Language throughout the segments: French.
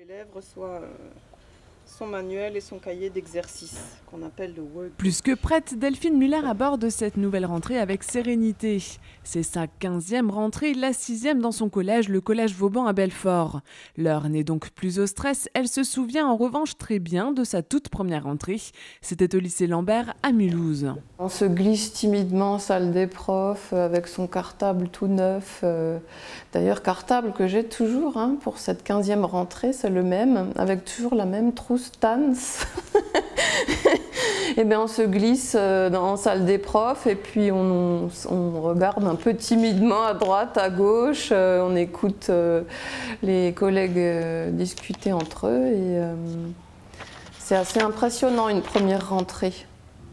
L'élève reçoit son manuel et son cahier d'exercice, qu'on appelle le workbook. Plus que prête, Delphine Muller aborde cette nouvelle rentrée avec sérénité. C'est sa 15e rentrée, la 6e dans son collège, le collège Vauban à Belfort. L'heure n'est donc plus au stress, elle se souvient en revanche très bien de sa toute première rentrée. C'était au lycée Lambert à Mulhouse. On se glisse timidement en salle des profs avec son cartable tout neuf. D'ailleurs, cartable que j'ai toujours pour cette 15e rentrée, c'est le même, avec toujours la même trousse TANS. Et bien on se glisse en salle des profs et puis on regarde un peu timidement à droite, à gauche, on écoute les collègues discuter entre eux et c'est assez impressionnant une première rentrée.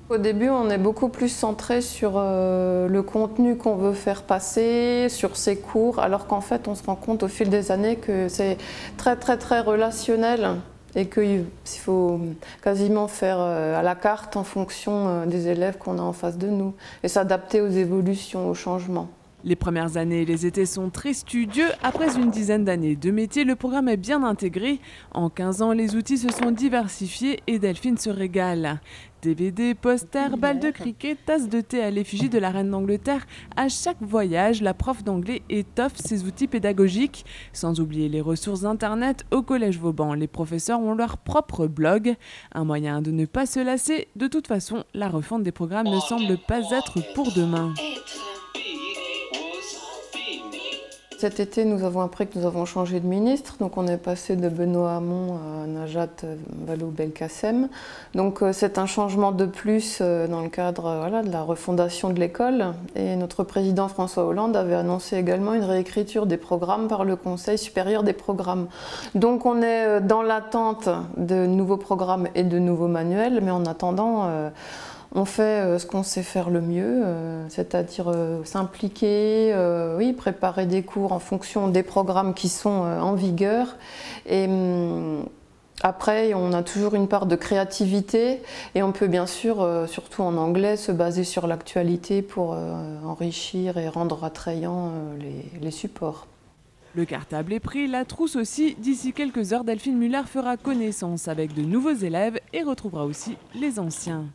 Au début, on est beaucoup plus centré sur le contenu qu'on veut faire passer, sur ses cours, alors qu'en fait, on se rend compte au fil des années que c'est très relationnel et qu'il faut quasiment faire à la carte en fonction des élèves qu'on a en face de nous et s'adapter aux évolutions, aux changements. Les premières années et les étés sont très studieux. Après une dizaine d'années de métier, le programme est bien intégré. En 15 ans, les outils se sont diversifiés et Delphine se régale. DVD, posters, balles de cricket, tasses de thé à l'effigie de la reine d'Angleterre. À chaque voyage, la prof d'anglais étoffe ses outils pédagogiques. Sans oublier les ressources internet, au collège Vauban, les professeurs ont leur propre blog. Un moyen de ne pas se lasser. De toute façon, la refonte des programmes ne semble pas être pour demain. Cet été, nous avons appris que nous avons changé de ministre, donc on est passé de Benoît Hamon à Najat Vallaud-Belkacem. Donc c'est un changement de plus dans le cadre de la refondation de l'école. Et notre président François Hollande avait annoncé également une réécriture des programmes par le Conseil supérieur des programmes. Donc on est dans l'attente de nouveaux programmes et de nouveaux manuels, mais en attendant, on fait ce qu'on sait faire le mieux, c'est-à-dire s'impliquer, préparer des cours en fonction des programmes qui sont en vigueur. Et après, on a toujours une part de créativité et on peut bien sûr, surtout en anglais, se baser sur l'actualité pour enrichir et rendre attrayants les supports. Le cartable est pris, la trousse aussi. D'ici quelques heures, Delphine Muller fera connaissance avec de nouveaux élèves et retrouvera aussi les anciens.